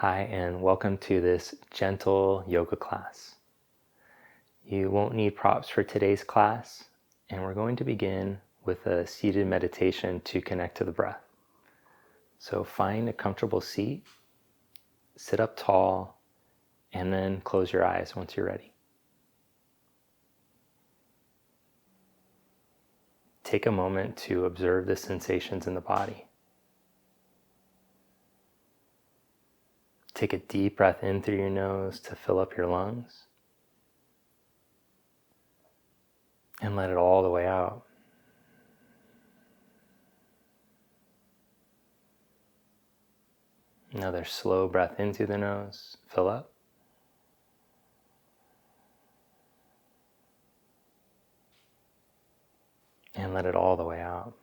Hi, and welcome to this gentle yoga class. You won't need props for today's class, and we're going to begin with a seated meditation to connect to the breath. So find a comfortable seat, sit up tall, and then close your eyes once you're ready. Take a moment to observe the sensations in the body. Take a deep breath in through your nose to fill up your lungs, and let it all the way out. Another slow breath in through the nose, fill up. And let it all the way out.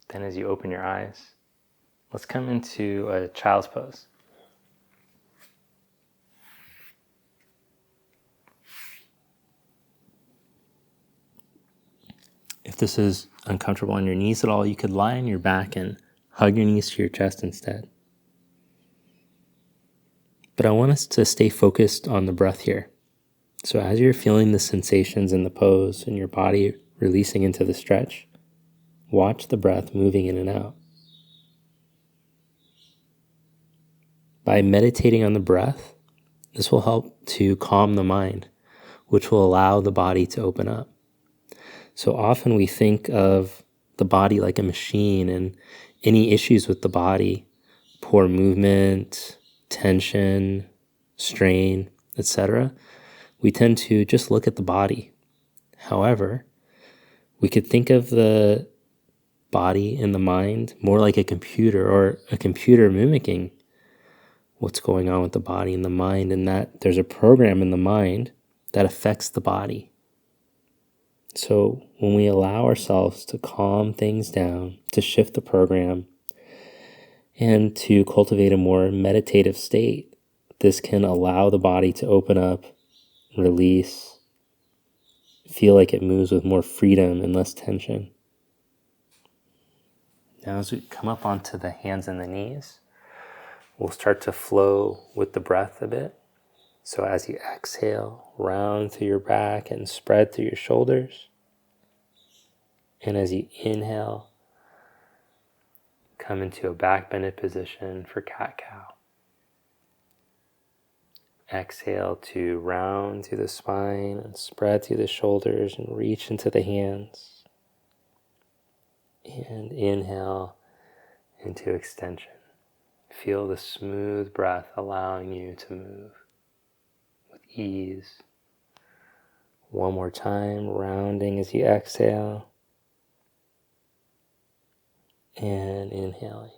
Then as you open your eyes, let's come into a child's pose. If this is uncomfortable on your knees at all, you could lie on your back and hug your knees to your chest instead. But I want us to stay focused on the breath here. So as you're feeling the sensations in the pose and your body releasing into the stretch, watch the breath moving in and out. By meditating on the breath, this will help to calm the mind, which will allow the body to open up. So often we think of the body like a machine, and any issues with the body, poor movement, tension, strain, etc., we tend to just look at the body. However, we could think of the body and the mind more like a computer, or a computer mimicking what's going on with the body and the mind, and that there's a program in the mind that affects the body. So when we allow ourselves to calm things down, to shift the program, and to cultivate a more meditative state, this can allow the body to open up, release, feel like it moves with more freedom and less tension. Now as we come up onto the hands and the knees, we'll start to flow with the breath a bit. So as you exhale, round through your back and spread through your shoulders. And as you inhale, come into a back bended position for cat-cow. Exhale to round through the spine and spread through the shoulders and reach into the hands. And inhale into extension. Feel the smooth breath allowing you to move with ease. One more time, rounding as you exhale. And inhaling.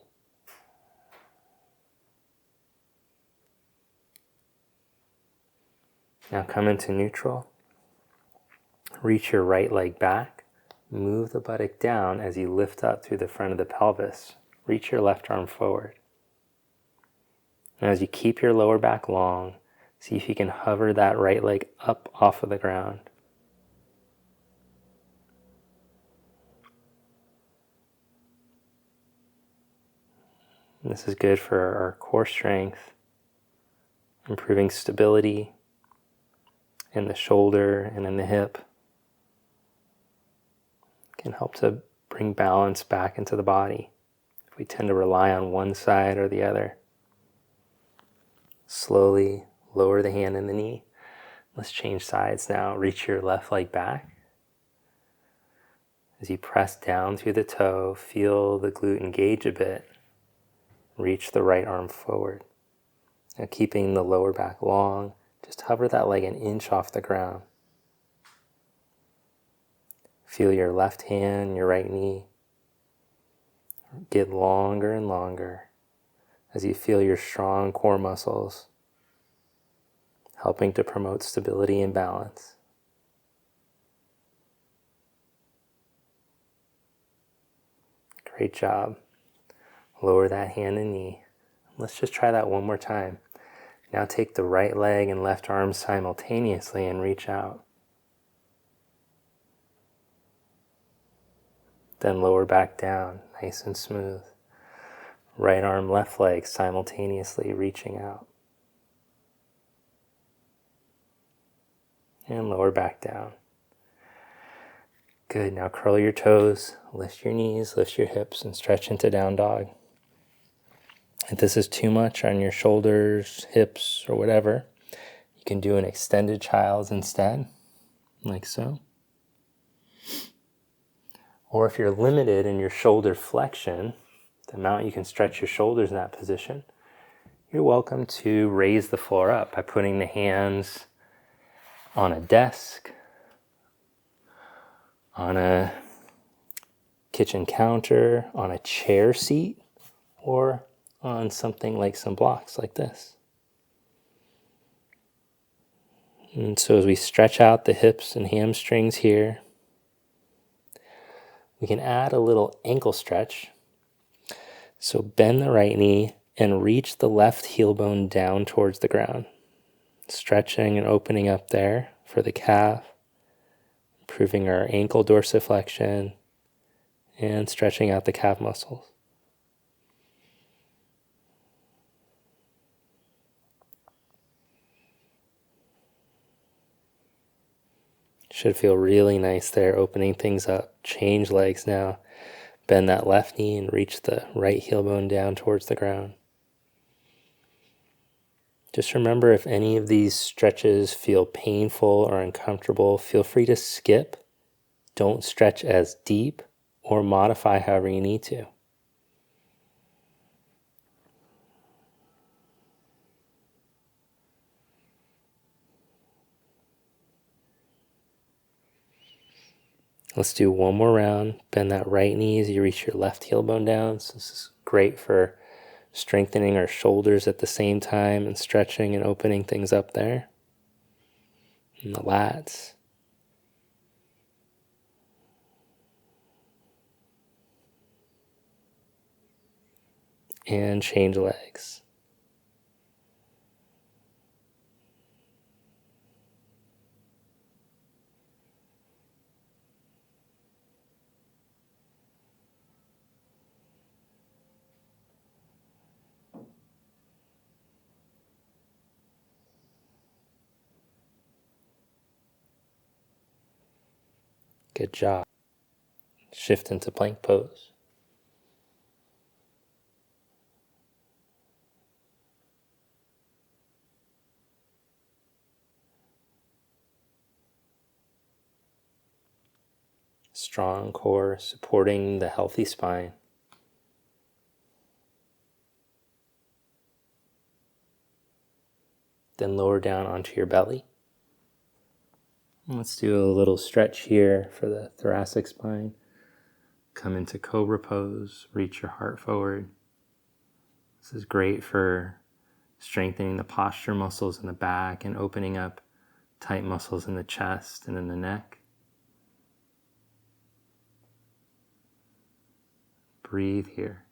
Now come into neutral. Reach your right leg back. Move the buttock down as you lift up through the front of the pelvis. Reach your left arm forward. Now as you keep your lower back long, see if you can hover that right leg up off of the ground. And this is good for our core strength, improving stability in the shoulder and in the hip. Can help to bring balance back into the body if we tend to rely on one side or the other. Slowly lower the hand and the knee. Let's change sides now. Reach your left leg back. As you press down through the toe, feel the glute engage a bit. Reach the right arm forward. Now keeping the lower back long, just hover that leg an inch off the ground. Feel your left hand, your right knee get longer and longer as you feel your strong core muscles helping to promote stability and balance. Great job. Lower that hand and knee. Let's just try that one more time. Now take the right leg and left arm simultaneously and reach out. Then lower back down, nice and smooth. Right arm, left leg simultaneously reaching out. And lower back down. Good, now curl your toes, lift your knees, lift your hips, and stretch into down dog. If this is too much on your shoulders, hips, or whatever, you can do an extended child's instead, like so. Or if you're limited in your shoulder flexion, the amount you can stretch your shoulders in that position, you're welcome to raise the floor up by putting the hands on a desk, on a kitchen counter, on a chair seat, or on something like some blocks like this. And so as we stretch out the hips and hamstrings here, we can add a little ankle stretch. So bend the right knee and reach the left heel bone down towards the ground. Stretching and opening up there for the calf, improving our ankle dorsiflexion, and stretching out the calf muscles. Should feel really nice there, opening things up. Change legs now. Bend that left knee and reach the right heel bone down towards the ground. Just remember, if any of these stretches feel painful or uncomfortable, feel free to skip. Don't stretch as deep or modify however you need to. Let's do one more round. Bend that right knee as you reach your left heel bone down. So this is great for strengthening our shoulders at the same time and stretching and opening things up there. And the lats. And change legs. Good job. Shift into plank pose. Strong core supporting the healthy spine. Then lower down onto your belly. Let's do a little stretch here for the thoracic spine. Come into cobra pose, reach your heart forward. This is great for strengthening the posture muscles in the back and opening up tight muscles in the chest and in the neck. Breathe here.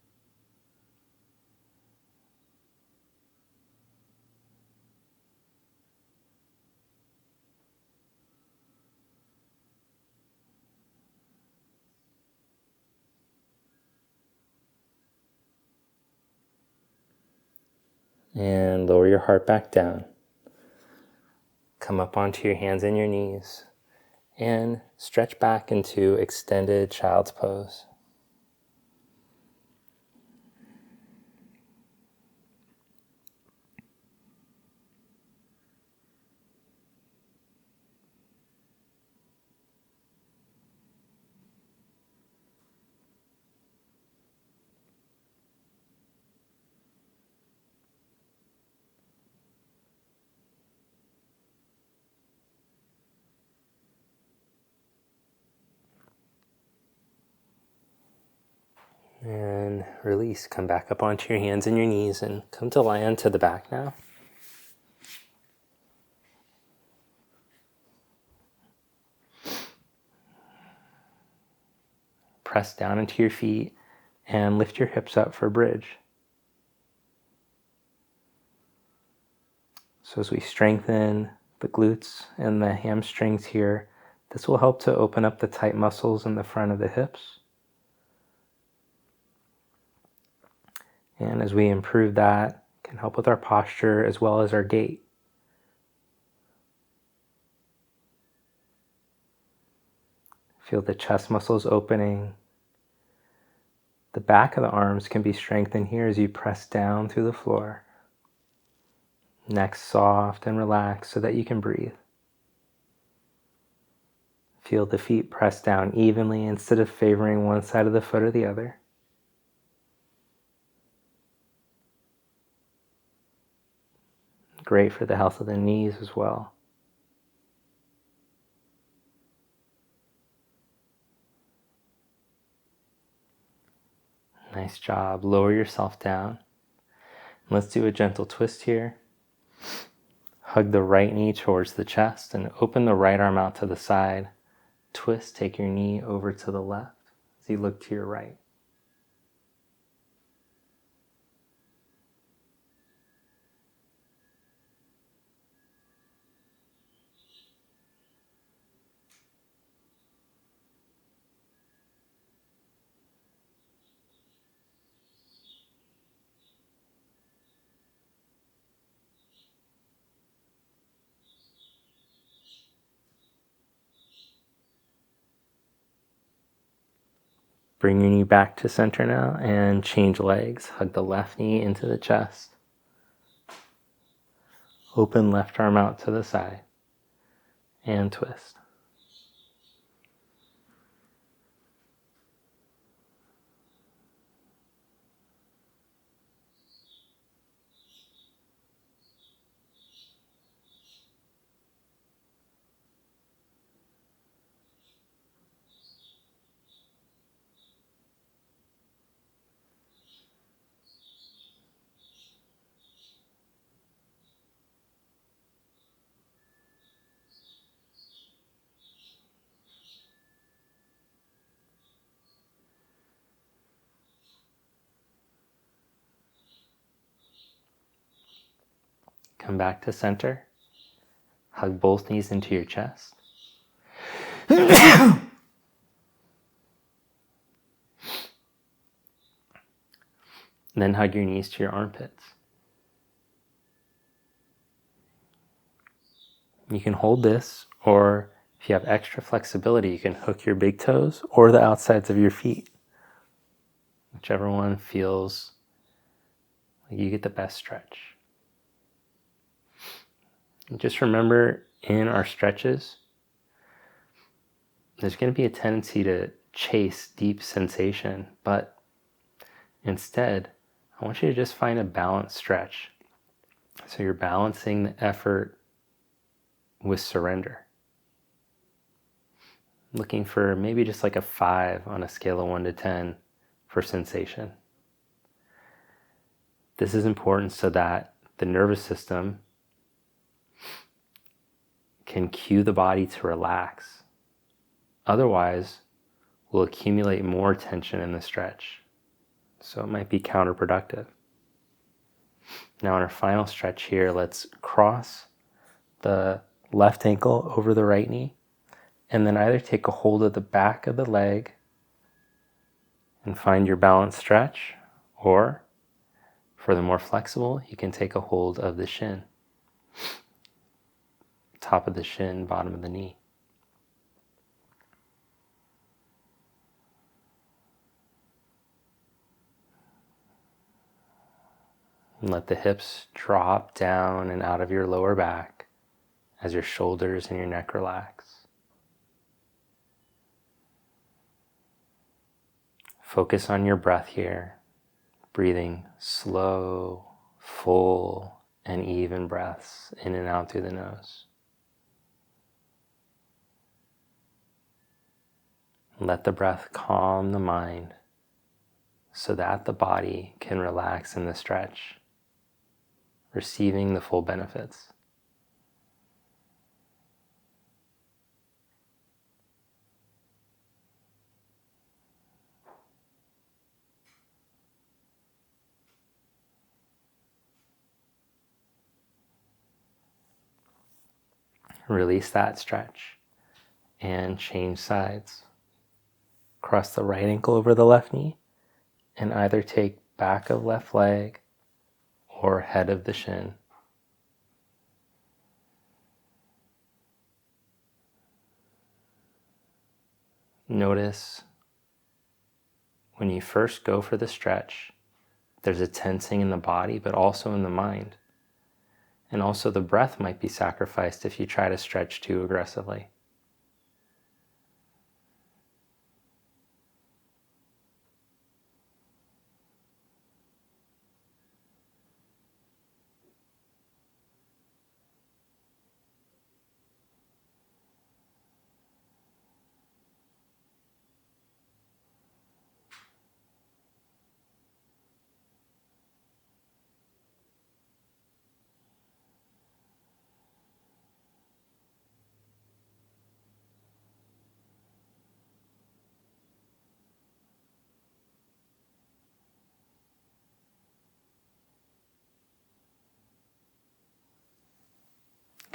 And lower your heart back down. Come up onto your hands and your knees and stretch back into extended child's pose. And release. Come back up onto your hands and your knees and come to lie onto the back now. Press down into your feet and lift your hips up for a bridge. So as we strengthen the glutes and the hamstrings here, this will help to open up the tight muscles in the front of the hips. And as we improve that, it can help with our posture as well as our gait. Feel the chest muscles opening. The back of the arms can be strengthened here as you press down through the floor. Neck soft and relaxed so that you can breathe. Feel the feet press down evenly instead of favoring one side of the foot or the other. Great for the health of the knees as well. Nice job. Lower yourself down. Let's do a gentle twist here. Hug the right knee towards the chest and open the right arm out to the side. Twist, take your knee over to the left as you look to your right. Bring your knee back to center now and change legs. Hug the left knee into the chest. Open left arm out to the side and twist. Come back to center. Hug both knees into your chest. Then hug your knees to your armpits. You can hold this, or if you have extra flexibility, you can hook your big toes or the outsides of your feet. Whichever one feels like you get the best stretch. And just remember, in our stretches, there's going to be a tendency to chase deep sensation, but instead, I want you to just find a balanced stretch. So you're balancing the effort with surrender. Looking for maybe just like a 5 on a scale of 1 to 10 for sensation. This is important so that the nervous system can cue the body to relax. Otherwise, we'll accumulate more tension in the stretch. So it might be counterproductive. Now in our final stretch here, let's cross the left ankle over the right knee, and then either take a hold of the back of the leg and find your balanced stretch, or for the more flexible, you can take a hold of the shin, top of the shin, bottom of the knee. And let the hips drop down and out of your lower back as your shoulders and your neck relax. Focus on your breath here, breathing slow, full, and even breaths in and out through the nose. Let the breath calm the mind so that the body can relax in the stretch, receiving the full benefits. Release that stretch and change sides. Cross the right ankle over the left knee and either take back of left leg or head of the shin. Notice when you first go for the stretch, there's a tensing in the body, but also in the mind. And also the breath might be sacrificed if you try to stretch too aggressively.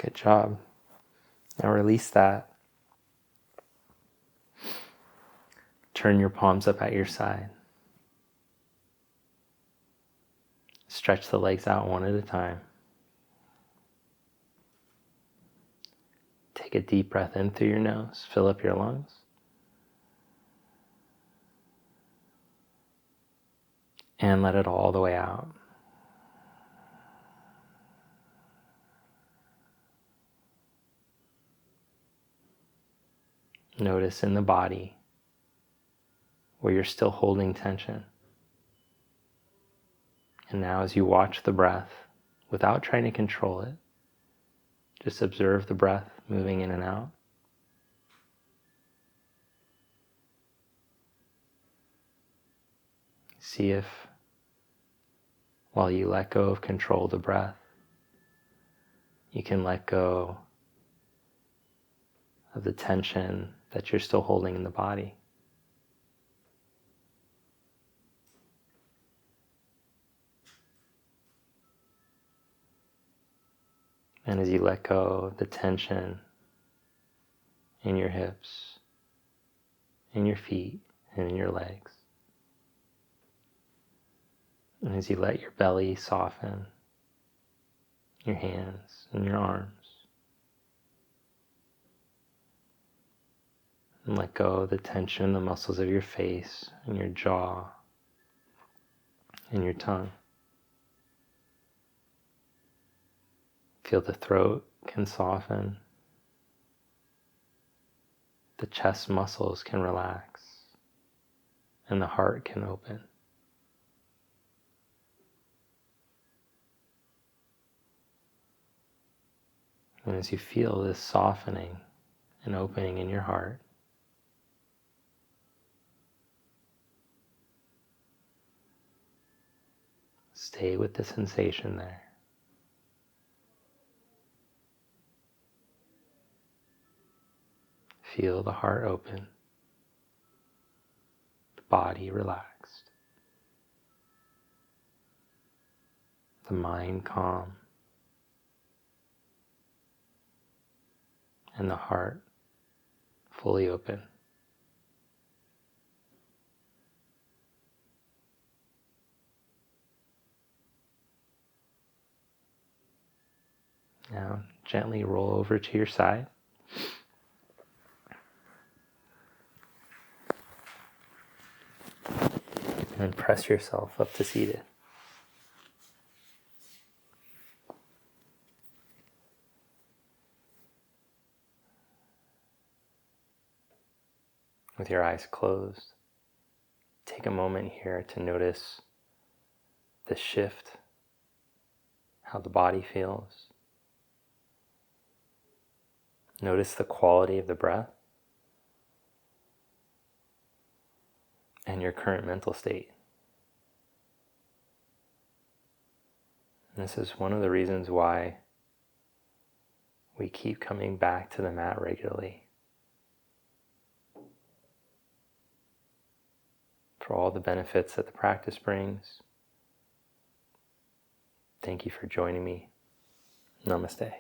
Good job. Now release that. Turn your palms up at your side. Stretch the legs out one at a time. Take a deep breath in through your nose. Fill up your lungs. And let it all the way out. Notice in the body where you're still holding tension. And now as you watch the breath, without trying to control it, just observe the breath moving in and out. See if, while you let go of control of the breath, you can let go of the tension that you're still holding in the body. And as you let go of the tension in your hips, in your feet, and in your legs, and as you let your belly soften, your hands and your arms, and let go of the tension in the muscles of your face and your jaw and your tongue. Feel the throat can soften, the chest muscles can relax, and the heart can open. And as you feel this softening and opening in your heart, stay with the sensation there. Feel the heart open, the body relaxed, the mind calm, and the heart fully open. Now gently roll over to your side. And press yourself up to seated. With your eyes closed, take a moment here to notice the shift, how the body feels. Notice the quality of the breath and your current mental state. And this is one of the reasons why we keep coming back to the mat regularly. For all the benefits that the practice brings. Thank you for joining me. Namaste.